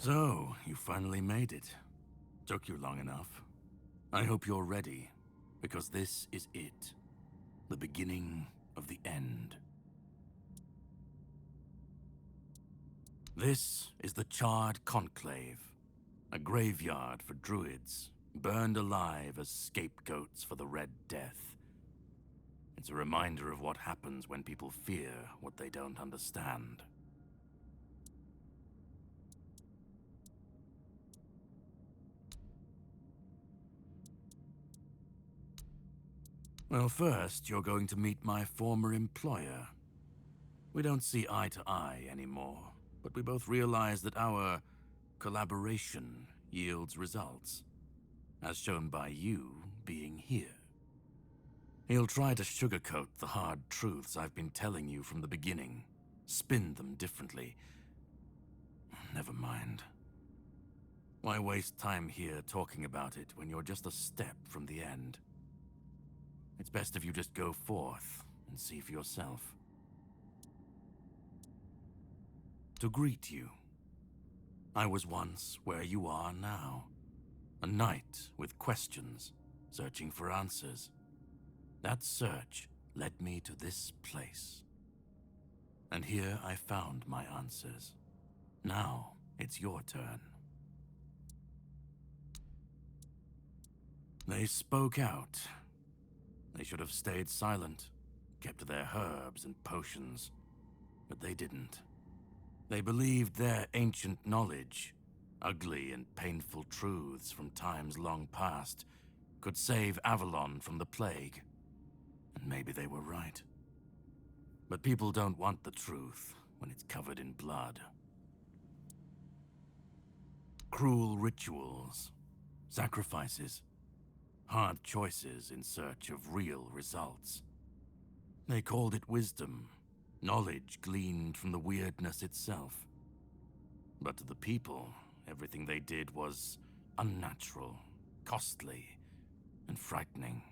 So, you finally made it. Took you long enough. I hope you're ready, because this is it. The beginning of the end. This is the Charred Conclave, a graveyard for druids, burned alive as scapegoats for the Red Death. It's a reminder of what happens when people fear what they don't understand. Well, first, you're going to meet my former employer. We don't see eye to eye anymore, but we both realize that our collaboration yields results, as shown by you being here. He'll try to sugarcoat the hard truths I've been telling you from the beginning, spin them differently. Never mind. Why waste time here talking about it when you're just a step from the end? It's best if you just go forth and see for yourself. To greet you, I was once where you are now. A knight with questions, searching for answers. That search led me to this place. And here I found my answers. Now it's your turn. They spoke out. They should have stayed silent, kept to their herbs and potions, but they didn't. They believed their ancient knowledge, ugly and painful truths from times long past, could save Avalon from the plague. And maybe they were right. But people don't want the truth when it's covered in blood. Cruel rituals, sacrifices, hard choices in search of real results. They called it wisdom, knowledge gleaned from the weirdness itself. But to the people, everything they did was unnatural, costly, and frightening.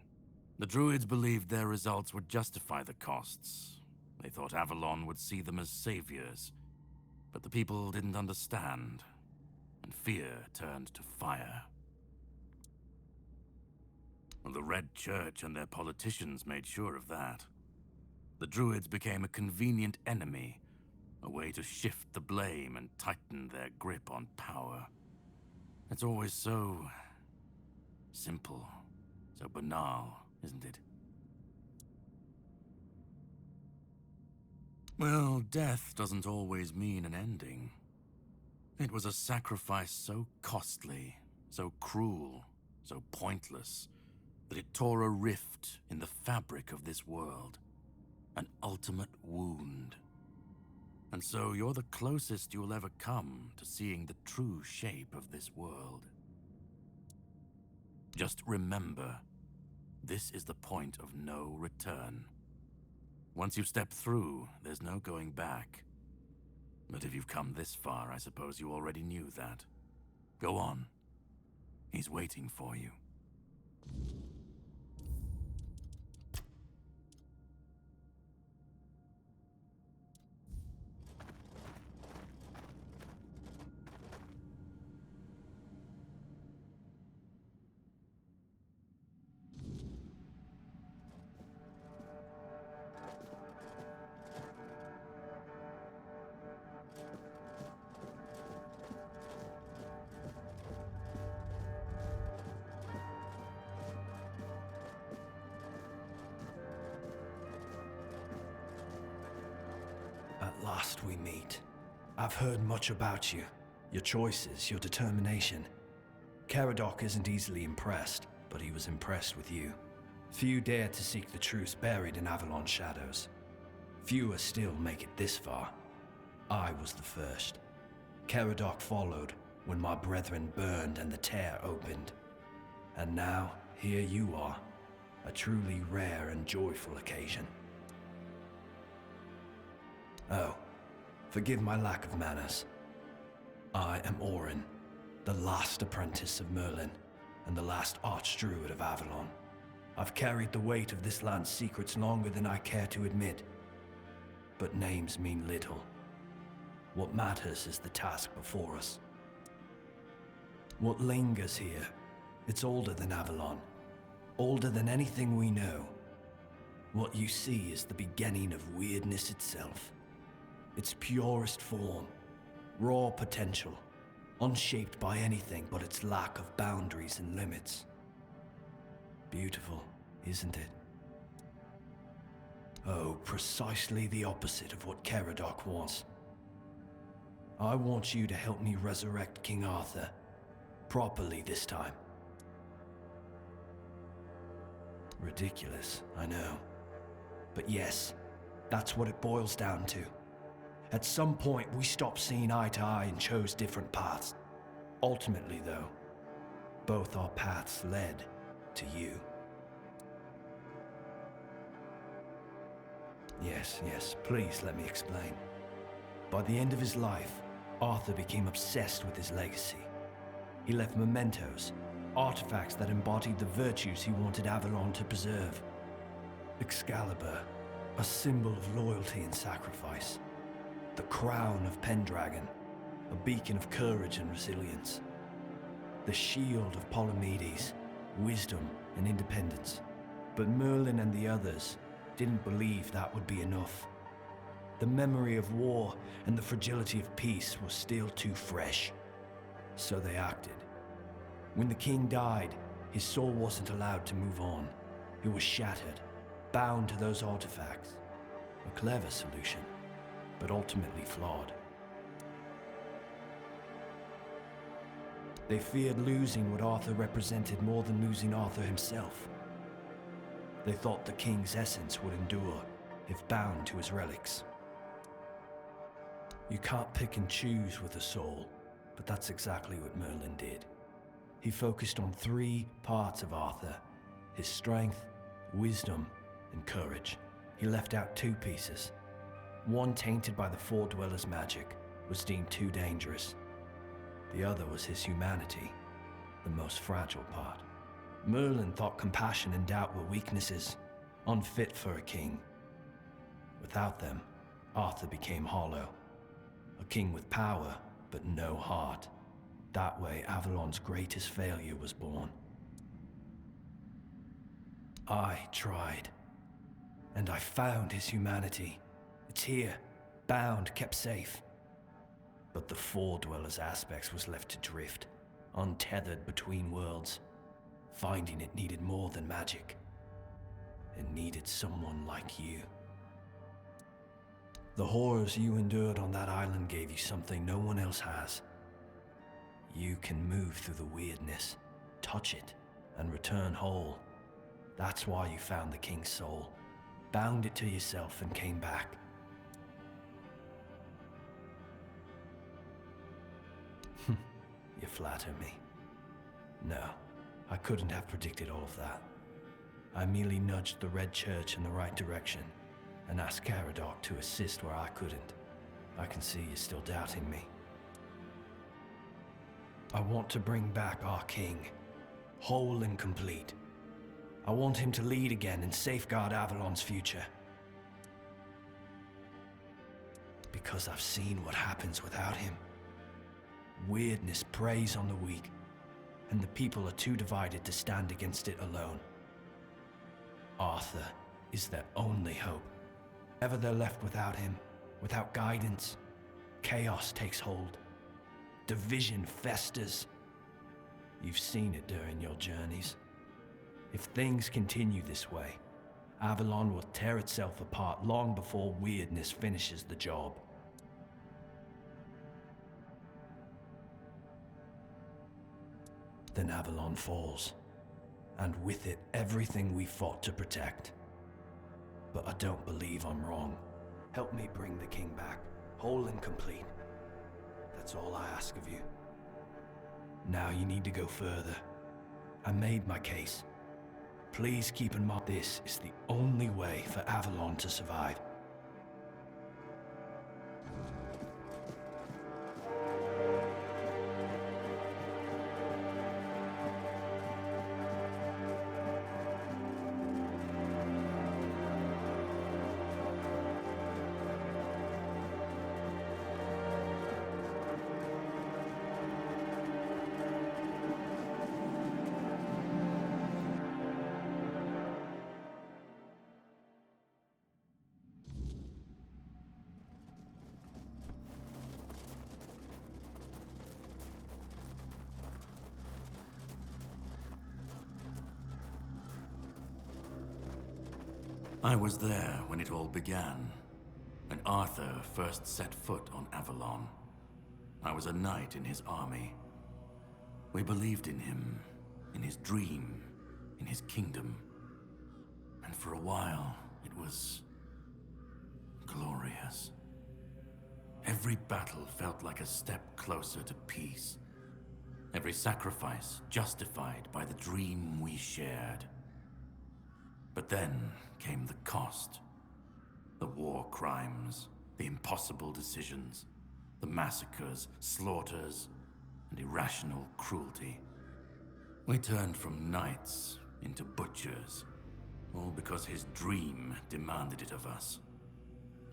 The druids believed their results would justify the costs. They thought Avalon would see them as saviors. But the people didn't understand, and fear turned to fire. The Red Church and their politicians made sure of that. the druids became a convenient enemy, a way to shift the blame and tighten their grip on power. It's always so simple, so banal, isn't it? Well, death doesn't always mean an ending. It was a sacrifice so costly, so cruel, so pointless, that it tore a rift in the fabric of this world. An ultimate wound. And so you're the closest you'll ever come to seeing the true shape of this world. Just remember, this is the point of no return. Once you've stepped through, there's no going back. But if you've come this far, I suppose you already knew that. Go on. He's waiting for you. At last we meet. I've heard much about you. Your choices, your determination. Caradoc isn't easily impressed, but he was impressed with you. Few dare to seek the truth buried in Avalon's shadows. Fewer still make it this far. I was the first. Caradoc followed when my brethren burned and the tear opened. And now, here you are. A truly rare and joyful occasion. Oh, forgive my lack of manners. I am Orin, the last apprentice of Merlin, and the last archdruid of Avalon. I've carried the weight of this land's secrets longer than I care to admit. But names mean little. What matters is the task before us. What lingers here, it's older than Avalon. Older than anything we know. What you see is the beginning of weirdness itself. Its purest form, raw potential, unshaped by anything but its lack of boundaries and limits. Beautiful, isn't it? Oh, precisely the opposite of what Caradoc wants. I want you to help me resurrect King Arthur, properly this time. Ridiculous, I know. But yes, that's what it boils down to. At some point, we stopped seeing eye to eye and chose different paths. Ultimately, though, both our paths led to you. Yes, please let me explain. By the end of his life, Arthur became obsessed with his legacy. He left mementos, artifacts that embodied the virtues he wanted Avalon to preserve. Excalibur, a symbol of loyalty and sacrifice. The crown of Pendragon, a beacon of courage and resilience. The shield of Palamedes, wisdom and independence. But Merlin and the others didn't believe that would be enough. The memory of war and the fragility of peace was still too fresh. So they acted. When the king died, his soul wasn't allowed to move on. It was shattered, bound to those artifacts. A clever solution, but ultimately flawed. They feared losing what Arthur represented more than losing Arthur himself. They thought the king's essence would endure if bound to his relics. You can't pick and choose with a soul, but that's exactly what Merlin did. He focused on 3 parts of Arthur: his strength, wisdom, and courage. He left out 2 pieces. One, tainted by the Four Dwellers' magic, was deemed too dangerous. The other was his humanity, the most fragile part. Merlin thought compassion and doubt were weaknesses, unfit for a king. Without them, Arthur became hollow. A king with power, but no heart. That way, Avalon's greatest failure was born. I tried. And I found his humanity. It's here, bound, kept safe. But the Four Dwellers aspects was left to drift, untethered between worlds. Finding it needed more than magic. It needed someone like you. The horrors you endured on that island gave you something no one else has. You can move through the weirdness, touch it, and return whole. That's why you found the King's soul, bound it to yourself, and came back. You flatter me. No, I couldn't have predicted all of that. I merely nudged the Red Church in the right direction and asked Caradoc to assist where I couldn't. I can see you're still doubting me. I want to bring back our king, whole and complete. I want him to lead again and safeguard Avalon's future. Because I've seen what happens without him. Weirdness preys on the weak, and the people are too divided to stand against it alone. Arthur is their only hope. Ever they're left without him, without guidance, chaos takes hold. Division festers. You've seen it during your journeys. If things continue this way, Avalon will tear itself apart long before weirdness finishes the job. Then Avalon falls, and with it everything we fought to protect. But I don't believe I'm wrong. Help me bring the king back, whole and complete. That's all I ask of you. Now you need to go further. I made my case. Please keep in mind this is the only way for Avalon to survive. I was there when it all began, when Arthur first set foot on Avalon. I was a knight in his army. We believed in him, in his dream, in his kingdom. And for a while, it was glorious. Every battle felt like a step closer to peace. Every sacrifice justified by the dream we shared. But then came the cost. The war crimes, the impossible decisions, the massacres, slaughters, and irrational cruelty. We turned from knights into butchers, all because his dream demanded it of us.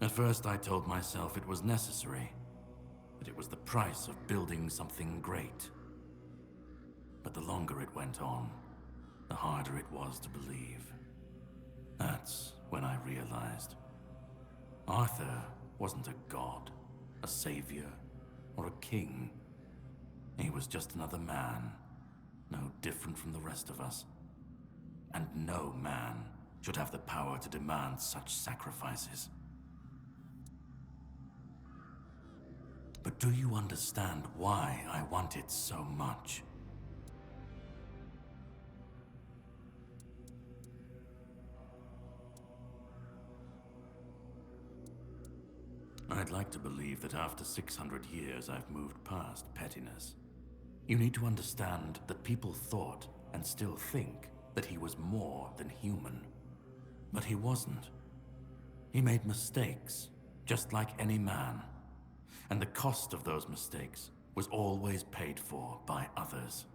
At first I told myself it was necessary, that it was the price of building something great. But the longer it went on, the harder it was to believe. That's when I realized Arthur wasn't a god, a savior, or a king. He was just another man, no different from the rest of us. And no man should have the power to demand such sacrifices. But do you understand why I want it so much? I'd like to believe that after 600 years I've moved past pettiness. You need to understand that people thought, and still think, that he was more than human. But he wasn't. He made mistakes, just like any man. And the cost of those mistakes was always paid for by others.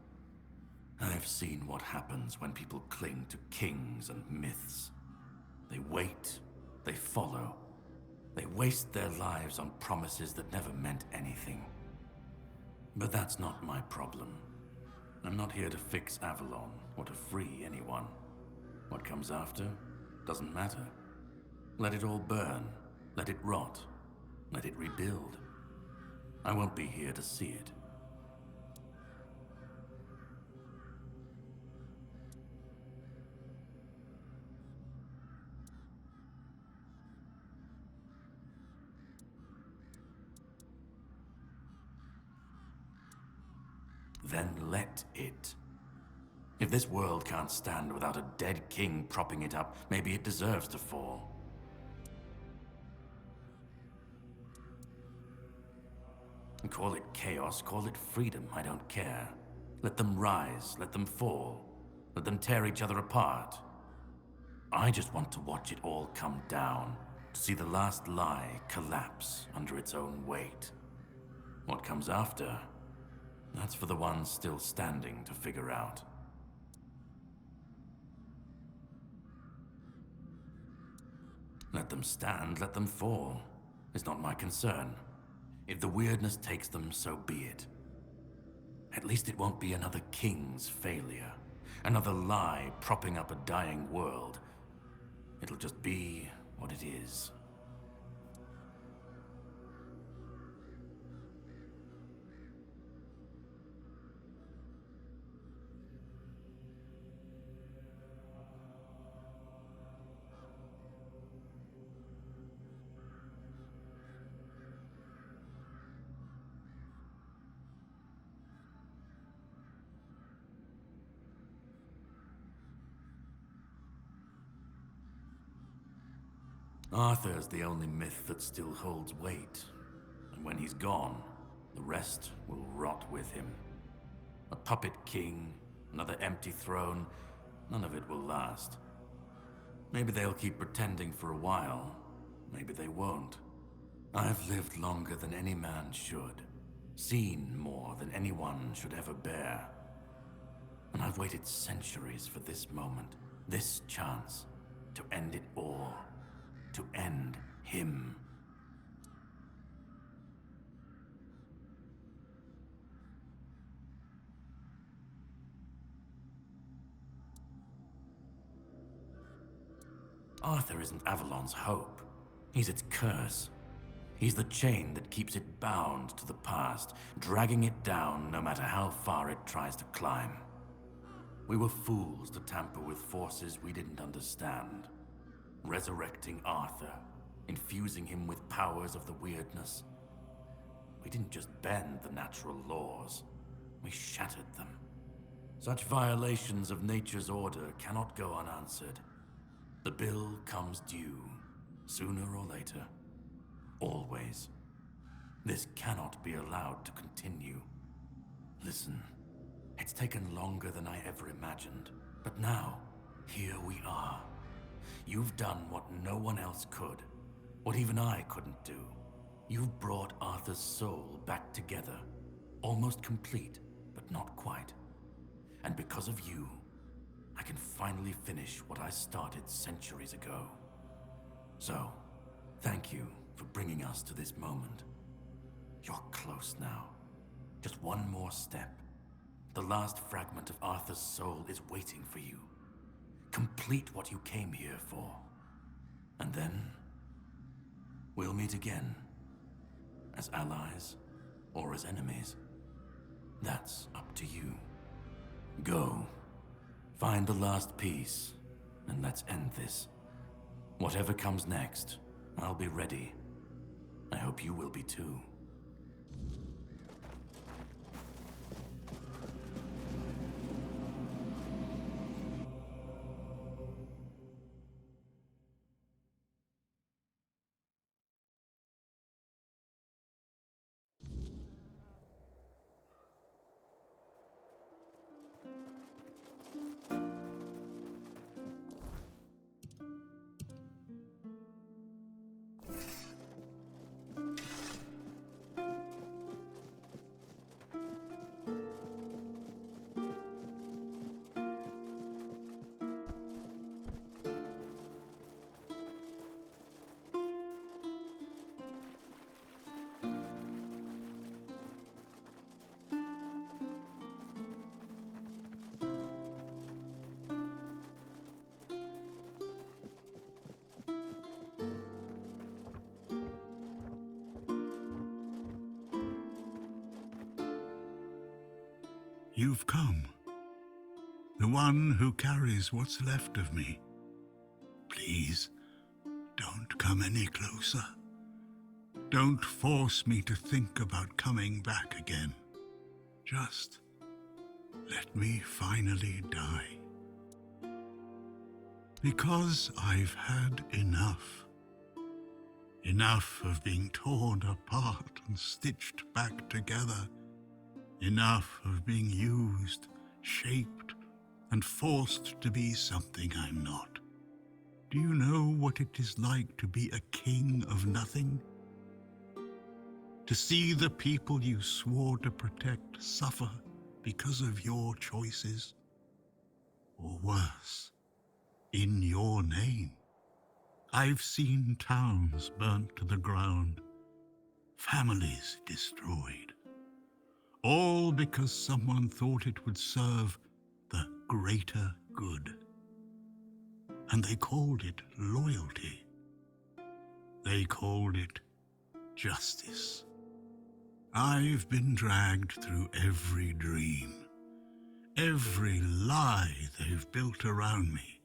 I've seen what happens when people cling to kings and myths. They wait, they follow. They waste their lives on promises that never meant anything. But that's not my problem. I'm not here to fix Avalon or to free anyone. What comes after doesn't matter. Let it all burn. Let it rot. Let it rebuild. I won't be here to see it. Then let it. If this world can't stand without a dead king propping it up, maybe it deserves to fall. Call it chaos, call it freedom, I don't care. Let them rise, let them fall, let them tear each other apart. I just want to watch it all come down, to see the last lie collapse under its own weight. What comes after, that's for the ones still standing to figure out. Let them stand, let them fall. It's not my concern. If the weirdness takes them, so be it. At least it won't be another king's failure. Another lie propping up a dying world. It'll just be what it is. Arthur's the only myth that still holds weight. And when he's gone, the rest will rot with him. A puppet king, another empty throne, none of it will last. Maybe they'll keep pretending for a while. Maybe they won't. I've lived longer than any man should. Seen more than anyone should ever bear. And I've waited centuries for this moment, this chance, to end it all. To end him. Arthur isn't Avalon's hope. He's its curse. He's the chain that keeps it bound to the past, dragging it down no matter how far it tries to climb. We were fools to tamper with forces we didn't understand. Resurrecting Arthur, infusing him with powers of the weirdness. We didn't just bend the natural laws, we shattered them. Such violations of nature's order cannot go unanswered. The bill comes due, sooner or later. Always. This cannot be allowed to continue. Listen, it's taken longer than I ever imagined, but now, here we are. You've done what no one else could, what even I couldn't do. You've brought Arthur's soul back together, almost complete, but not quite. And because of you, I can finally finish what I started centuries ago. So, thank you for bringing us to this moment. You're close now. Just one more step. The last fragment of Arthur's soul is waiting for you. Complete what you came here for. And then, we'll meet again. As allies, or as enemies. That's up to you. Go. Find the last piece, and let's end this. Whatever comes next, I'll be ready. I hope you will be too. you've come. The one who carries what's left of me. Please, don't come any closer. Don't force me to think about coming back again. Just let me finally die. Because I've had enough. Enough of being torn apart and stitched back together. Enough of being used, shaped, and forced to be something I'm not. Do you know what it is like to be a king of nothing? To see the people you swore to protect suffer because of your choices? Or worse, in your name. I've seen towns burnt to the ground, families destroyed, all because someone thought it would serve the greater good. And they called it loyalty. They called it justice. I've been dragged through every dream, every lie they've built around me.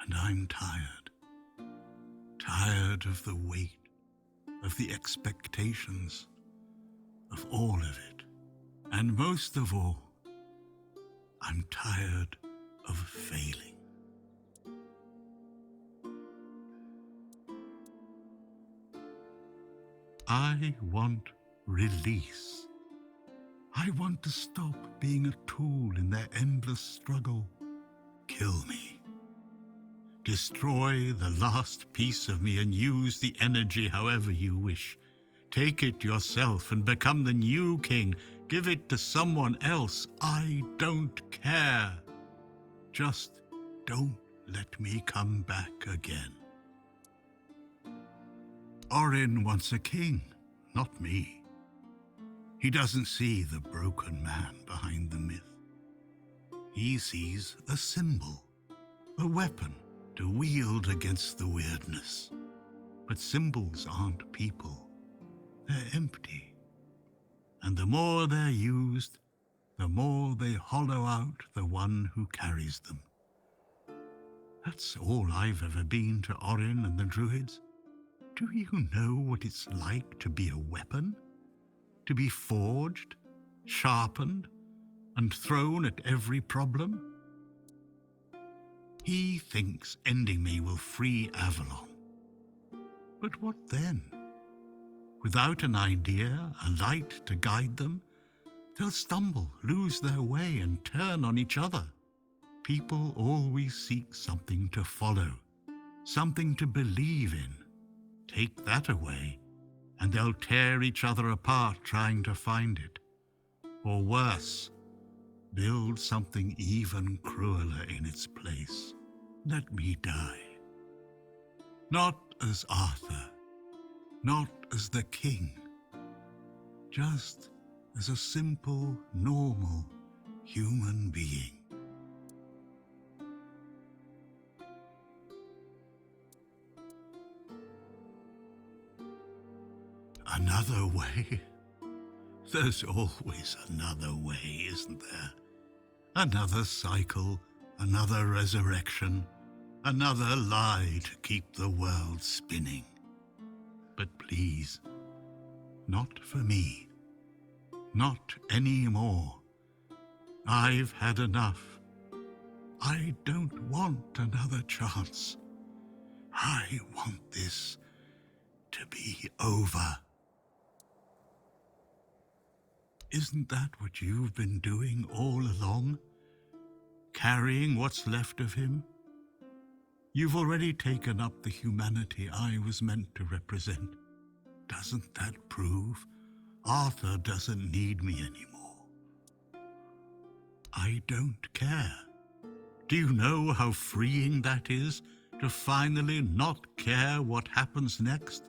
And I'm tired. Tired of the weight, of the expectations, of all of it. And most of all, I'm tired of failing. I want release. I want to stop being a tool in their endless struggle. Kill me. Destroy the last piece of me and use the energy however you wish. Take it yourself and become the new king. Give it to someone else. I don't care. Just don't let me come back again. Orin wants a king, not me. He doesn't see the broken man behind the myth. He sees a symbol, a weapon to wield against the weirdness. But symbols aren't people. They're empty. And the more they're used, the more they hollow out the one who carries them. That's all I've ever been to Orin and the Druids. Do you know what it's like to be a weapon? To be forged, sharpened, and thrown at every problem? He thinks ending me will free Avalon. But what then? Without an idea, a light to guide them, they'll stumble, lose their way, and turn on each other. People always seek something to follow, something to believe in. Take that away, and they'll tear each other apart trying to find it. Or worse, build something even crueler in its place. Let me die. Not as Arthur, not as the king, just as a simple, normal human being. Another way? There's always another way, isn't there? Another cycle, another resurrection, another lie to keep the world spinning. But please, not for me. Not anymore. I've had enough. I don't want another chance. I want this to be over. Isn't that what you've been doing all along? Carrying what's left of him? You've already taken up the humanity I was meant to represent. Doesn't that prove Arthur doesn't need me anymore? I don't care. Do you know how freeing that is, to finally not care what happens next?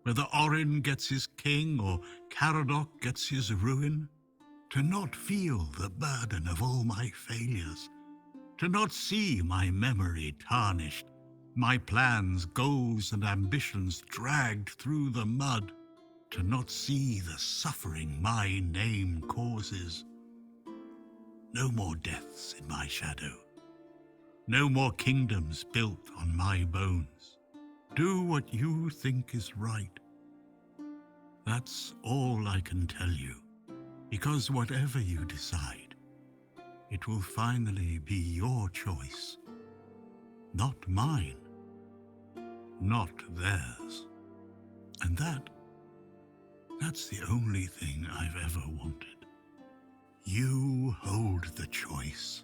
Whether Orin gets his king or Caradoc gets his ruin? To not feel the burden of all my failures? To not see my memory tarnished, my plans, goals, and ambitions dragged through the mud? To not see the suffering my name causes? No more deaths in my shadow. No more kingdoms built on my bones. Do what you think is right. That's all I can tell you, because whatever you decide, it will finally be your choice, not mine, not theirs. And that's the only thing I've ever wanted. You hold the choice.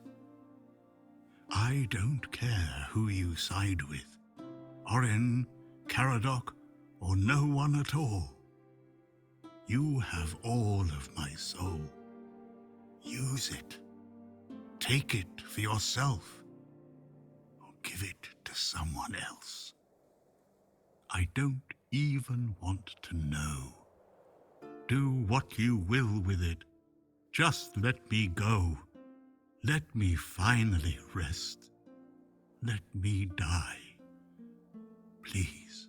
I don't care who you side with, Orin, Caradoc, or no one at all. You have all of my soul. Use it. Take it for yourself, or give it to someone else. I don't even want to know. Do what you will with it. Just let me go. Let me finally rest. Let me die. Please.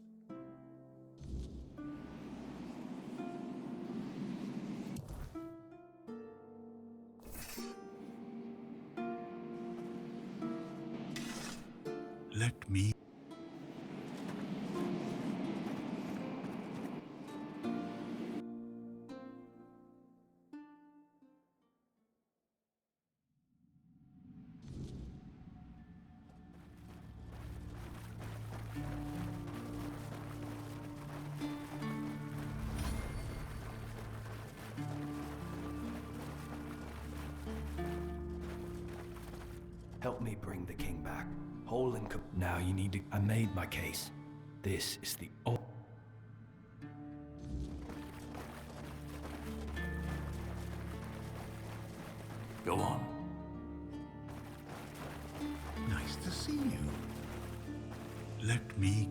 Let me. Help me bring the king back. Whole and now you need to. I made my case. This is the only. Go on. Nice to see you. Let me.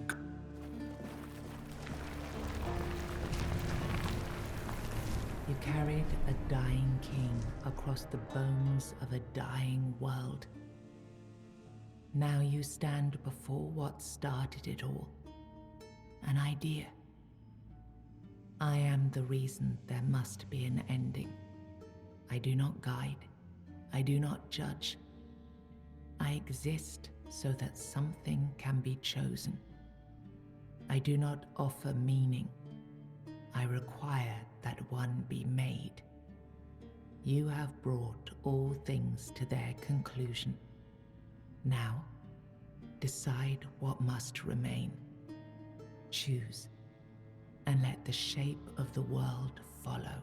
You carried a dying king across the bones of a dying world. Now you stand before what started it all. An idea. I am the reason there must be an ending. I do not guide. I do not judge. I exist so that something can be chosen. I do not offer meaning. I require that one be made. You have brought all things to their conclusion. Now, decide what must remain. Choose, and let the shape of the world follow.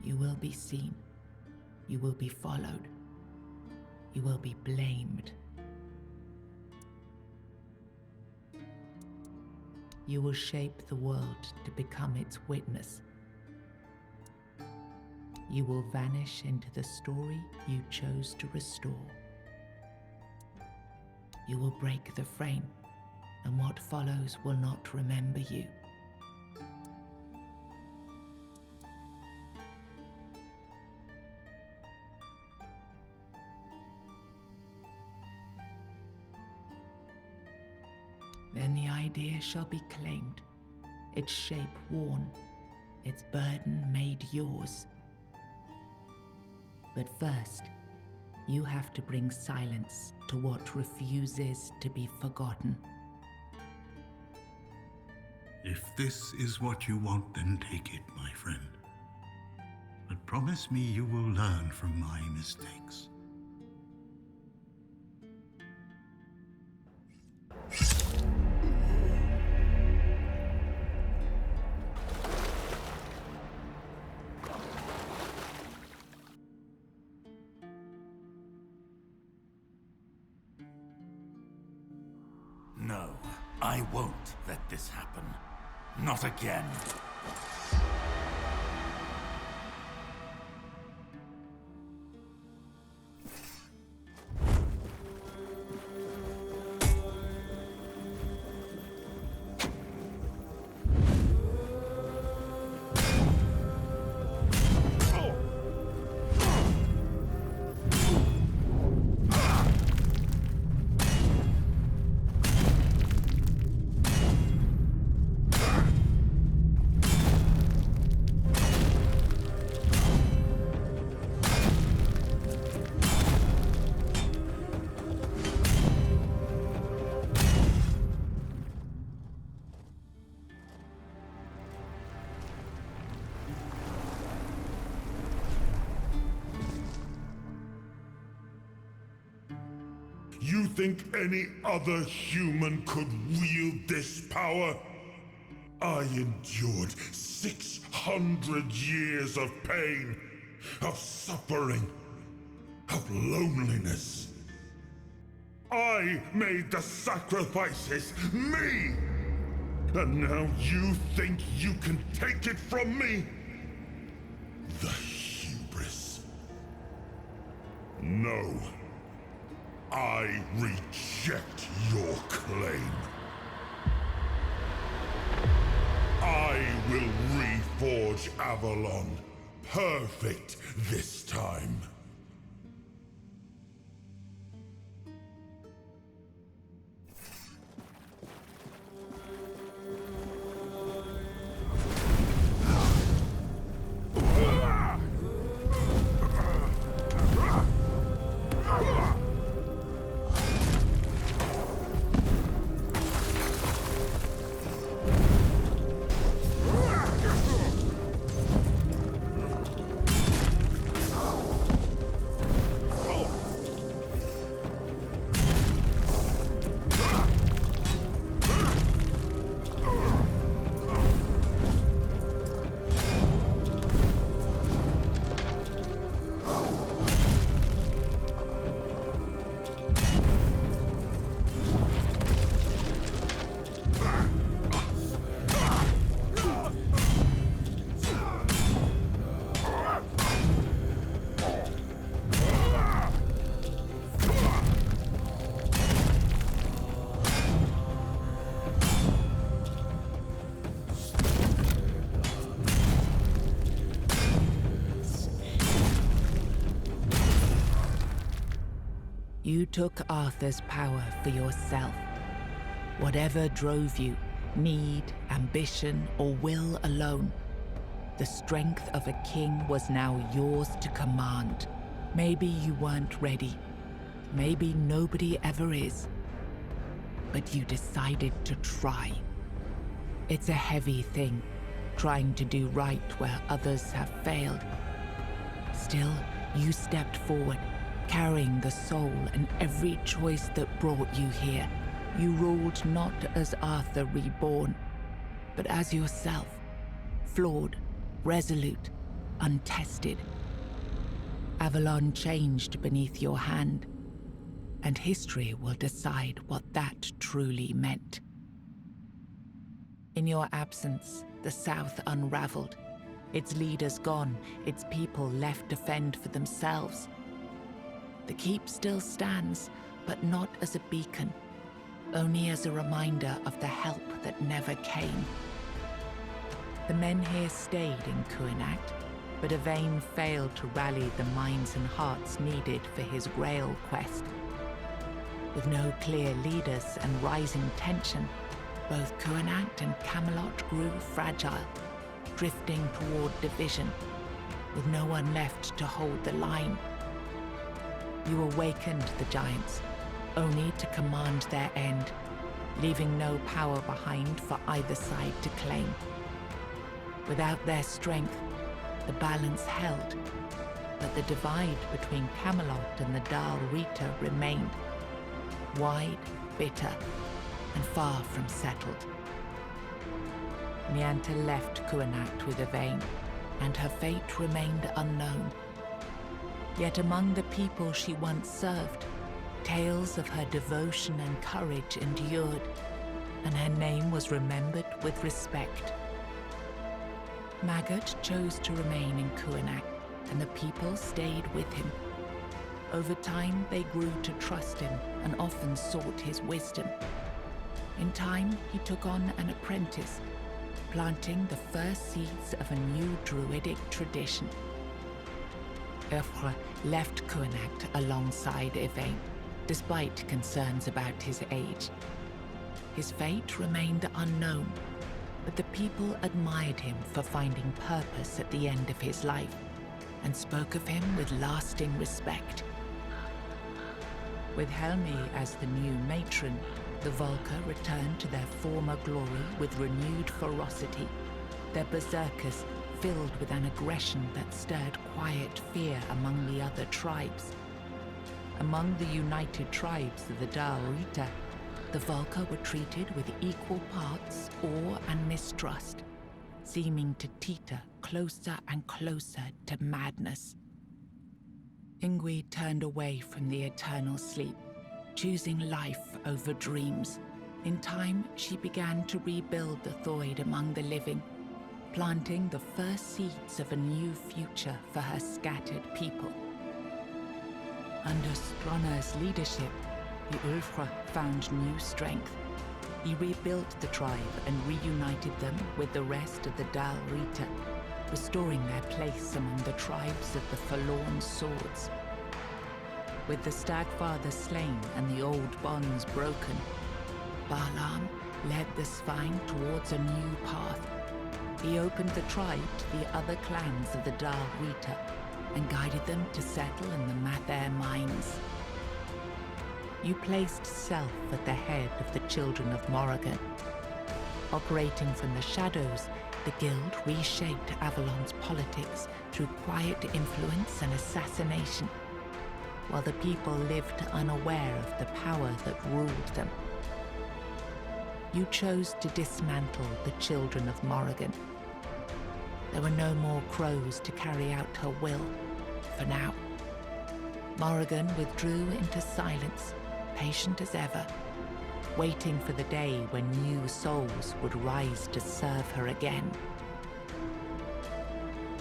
You will be seen. You will be followed. You will be blamed. You will shape the world to become its witness. You will vanish into the story you chose to restore. You will break the frame, and what follows will not remember you. Then the idea shall be claimed, its shape worn, its burden made yours. But first, you have to bring silence to what refuses to be forgotten. If this is what you want, then take it, my friend. But promise me you will learn from my mistakes. No, I won't let this happen. Not again. You think any other human could wield this power? I endured 600 years of pain, of suffering, of loneliness. I made the sacrifices, me! And now you think you can take it from me? The hubris. No. I reject your claim. I will reforge Avalon. Perfect this time. You took Arthur's power for yourself. Whatever drove you, need, ambition, or will alone, the strength of a king was now yours to command. Maybe you weren't ready. Maybe nobody ever is. But you decided to try. It's a heavy thing, trying to do right where others have failed. Still, you stepped forward, carrying the soul and every choice that brought you here. You ruled not as Arthur reborn, but as yourself, flawed, resolute, untested. Avalon changed beneath your hand, and history will decide what that truly meant. In your absence, the South unraveled, its leaders gone, its people left to fend for themselves. The keep still stands, but not as a beacon, only as a reminder of the help that never came. The men here stayed in Kuinact, but Yvain failed to rally the minds and hearts needed for his Grail quest. With no clear leaders and rising tension, both Kuinact and Camelot grew fragile, drifting toward division, with no one left to hold the line. You awakened the giants, only to command their end, leaving no power behind for either side to claim. Without their strength, the balance held, but the divide between Camelot and the Dal Rita remained, wide, bitter, and far from settled. Nianta left Kuinact with Yvain, and her fate remained unknown. Yet among the people she once served, tales of her devotion and courage endured, and her name was remembered with respect. Maggott chose to remain in Kuinact, and the people stayed with him. Over time, they grew to trust him and often sought his wisdom. In time, he took on an apprentice, planting the first seeds of a new druidic tradition. Eothra left Kuinact alongside Yvain, despite concerns about his age. His fate remained unknown, but the people admired him for finding purpose at the end of his life, and spoke of him with lasting respect. With Helmi as the new matron, the Volca returned to their former glory with renewed ferocity, their berserkers filled with an aggression that stirred quiet fear among the other tribes. among the united tribes of the Dal Rita, the Volca were treated with equal parts awe and mistrust, seeming to teeter closer and closer to madness. Ingui turned away from the eternal sleep, choosing life over dreams. In time, she began to rebuild the Thoid among the living, planting the first seeds of a new future for her scattered people. Under Stronner's leadership, the Ulfra found new strength. He rebuilt the tribe and reunited them with the rest of the Dal Rita, restoring their place among the tribes of the Forlorn Swords. With the Stagfather slain and the old bonds broken, Balaam led the Svine towards a new path. He opened the tribe to the other clans of the Dal Rita and guided them to settle in the Mather mines. You placed self at the head of the Children of Morrigan. Operating from the shadows, the Guild reshaped Avalon's politics through quiet influence and assassination, while the people lived unaware of the power that ruled them. You chose to dismantle the Children of Morrigan. There were no more crows to carry out her will, for now. Morrigan withdrew into silence, patient as ever, waiting for the day when new souls would rise to serve her again.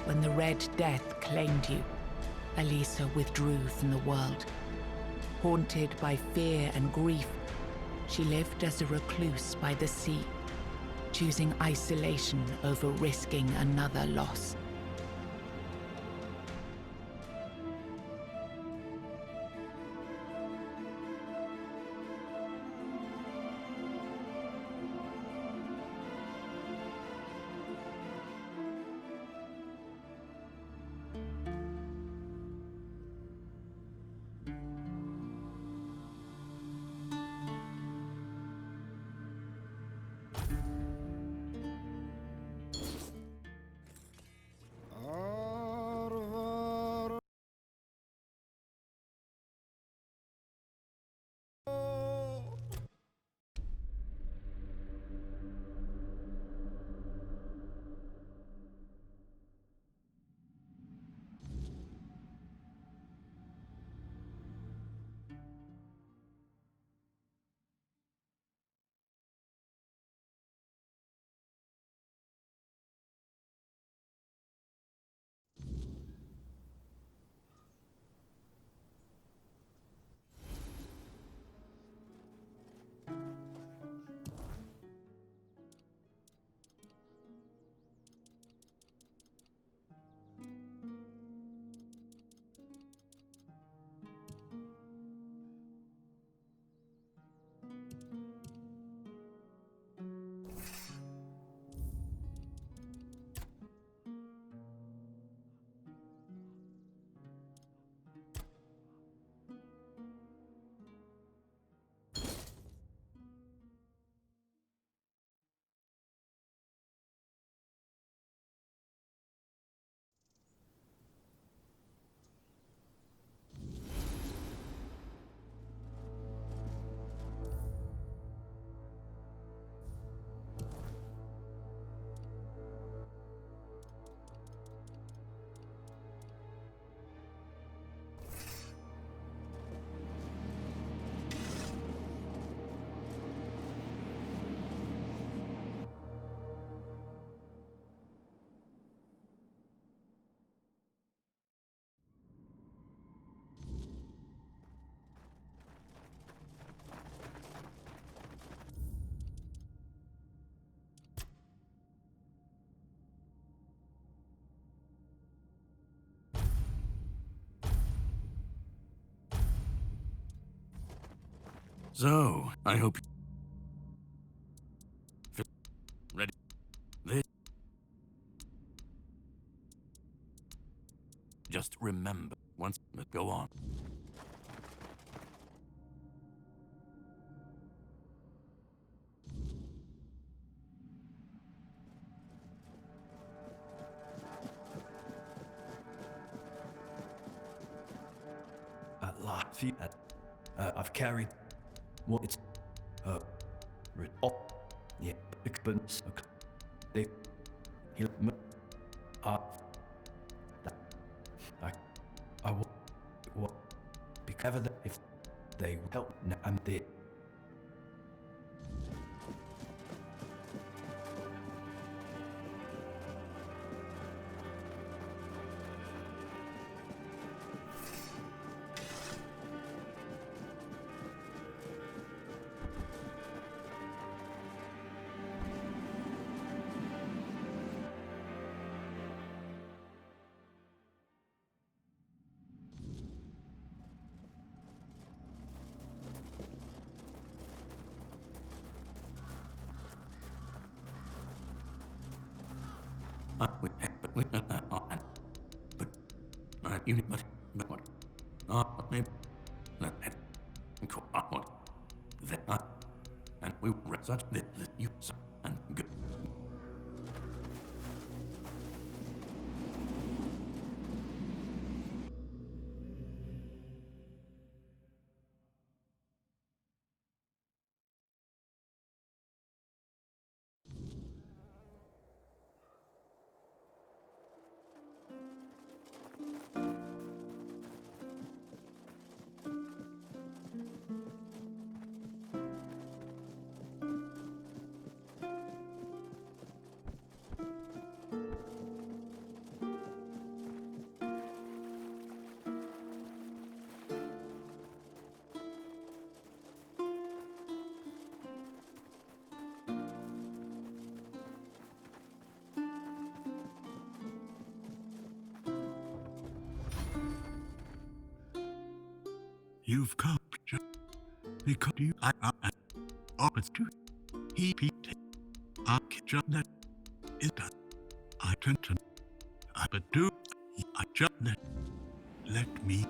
When the Red Death claimed you, Elisa withdrew from the world. Haunted by fear and grief, she lived as a recluse by the sea, choosing isolation over risking another loss. So, I hope... Ready? This... Just remember, once... But go on. At last, few. I've carried. Well, it's. Oh, yeah, but they. He. I will. What? Because if they help, and they. And we such that you and good. You've come just because you I opposite to he I just that is done. I turn to I but do I just let me.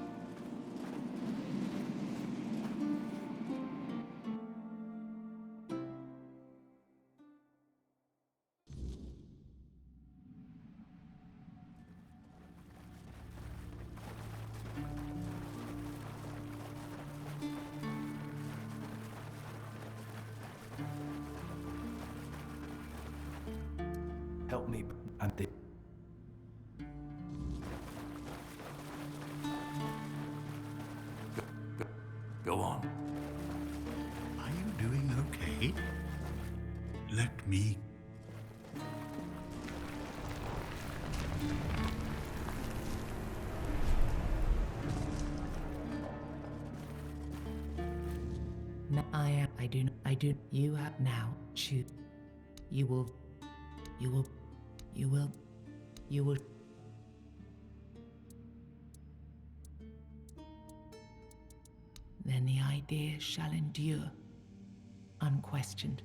Help me, and they. Go on. Are you doing okay? Let me. No, I do. You have now. Choose. You will. Then the idea shall endure, unquestioned,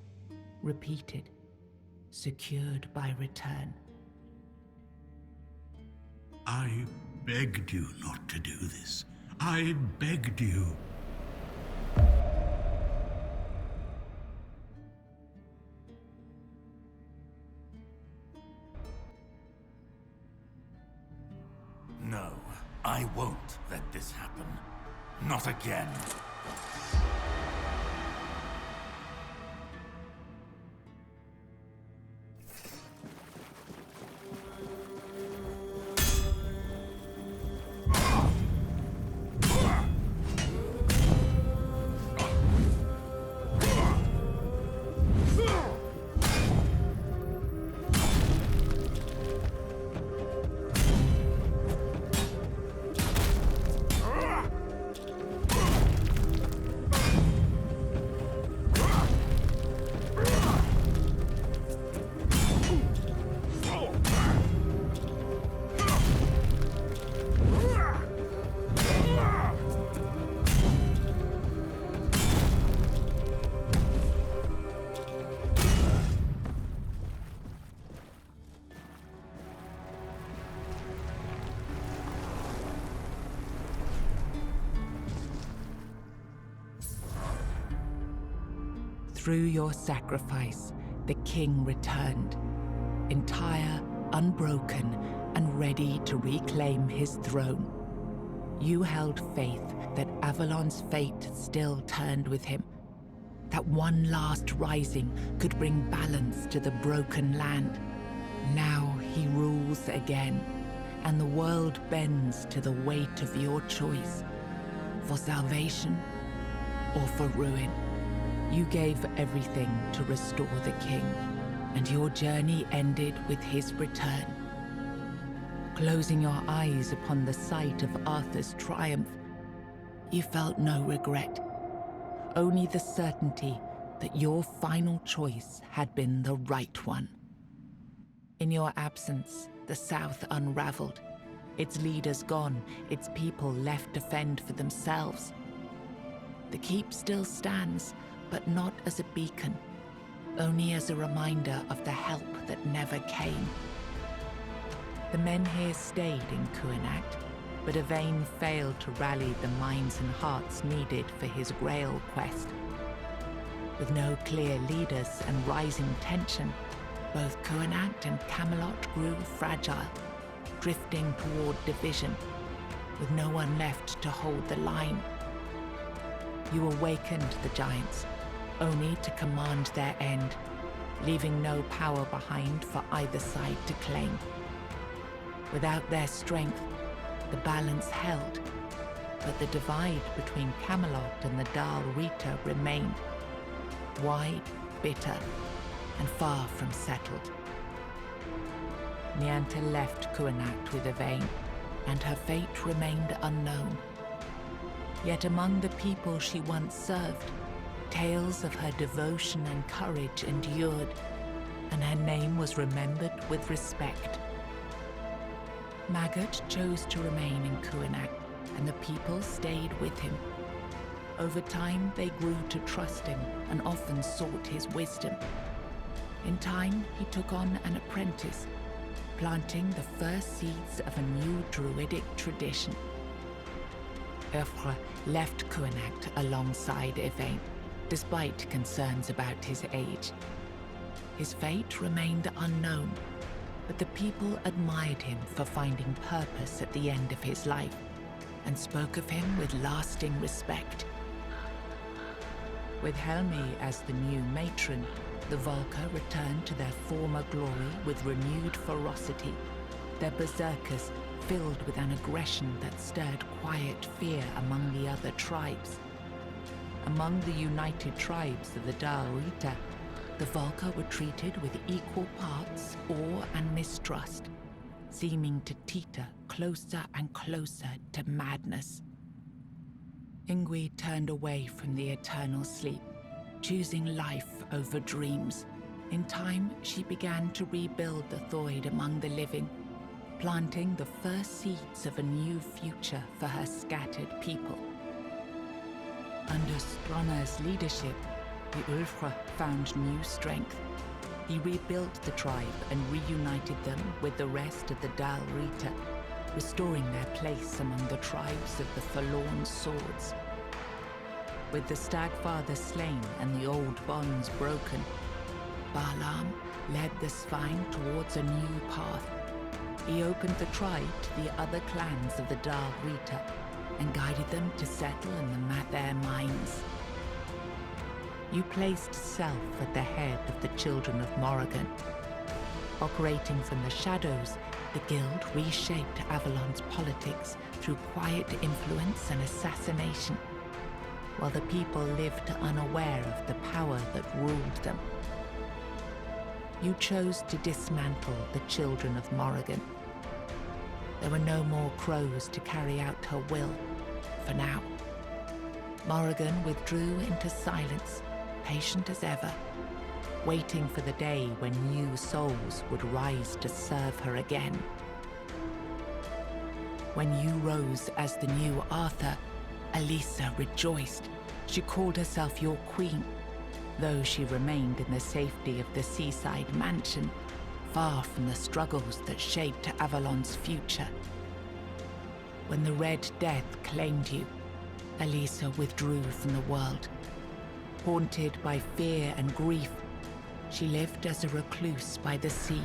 repeated, secured by return. I begged you not to do this. I begged you. No, I won't let this happen. Not again. Through your sacrifice, the king returned, entire, unbroken, and ready to reclaim his throne. You held faith that Avalon's fate still turned with him, that one last rising could bring balance to the broken land. Now he rules again, and the world bends to the weight of your choice, for salvation or for ruin. You gave everything to restore the king, and your journey ended with his return. Closing your eyes upon the sight of Arthur's triumph, you felt no regret, only the certainty that your final choice had been the right one. In your absence, the South unraveled, its leaders gone, its people left to fend for themselves. The keep still stands, but not as a beacon, only as a reminder of the help that never came. The men here stayed in Kuanacht, but Yvain failed to rally the minds and hearts needed for his Grail quest. With no clear leaders and rising tension, both Kuanacht and Camelot grew fragile, drifting toward division, with no one left to hold the line. You awakened the giants, only to command their end, leaving no power behind for either side to claim. Without their strength, the balance held, but the divide between Camelot and the Dal Rita remained, wide, bitter, and far from settled. Nianta left Kuanacht with Yvain, and her fate remained unknown. Yet among the people she once served, tales of her devotion and courage endured, and her name was remembered with respect. Maggot chose to remain in Kuanacht, and the people stayed with him. Over time, they grew to trust him and often sought his wisdom. In time, he took on an apprentice, planting the first seeds of a new druidic tradition. Eufre left Kuanacht alongside Yvain, despite concerns about his age. His fate remained unknown, but the people admired him for finding purpose at the end of his life, and spoke of him with lasting respect. With Helmi as the new matron, the Volca returned to their former glory with renewed ferocity, their berserkers filled with an aggression that stirred quiet fear among the other tribes. Among the united tribes of the Dal Rita, the Volca were treated with equal parts awe and mistrust, seeming to teeter closer and closer to madness. Ingui turned away from the eternal sleep, choosing life over dreams. In time, she began to rebuild the Thoid among the living, planting the first seeds of a new future for her scattered people. Under Stronna's leadership, the Ulfra found new strength. He rebuilt the tribe and reunited them with the rest of the Dal Rita, restoring their place among the tribes of the Forlorn Swords. With the Stagfather slain and the old bonds broken, Balaam led the Svine towards a new path. He opened the tribe to the other clans of the Dal Rita and guided them to settle in their mines. You placed self at the head of the Children of Morrigan. Operating from the shadows, the Guild reshaped Avalon's politics through quiet influence and assassination, while the people lived unaware of the power that ruled them. You chose to dismantle the Children of Morrigan. There were no more crows to carry out her will, for now. Morrigan withdrew into silence, patient as ever, waiting for the day when new souls would rise to serve her again. When you rose as the new Arthur, Elisa rejoiced. She called herself your queen, though she remained in the safety of the seaside mansion, far from the struggles that shaped Avalon's future. When the Red Death claimed you, Elisa withdrew from the world. Haunted by fear and grief, she lived as a recluse by the sea,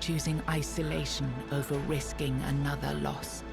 choosing isolation over risking another loss.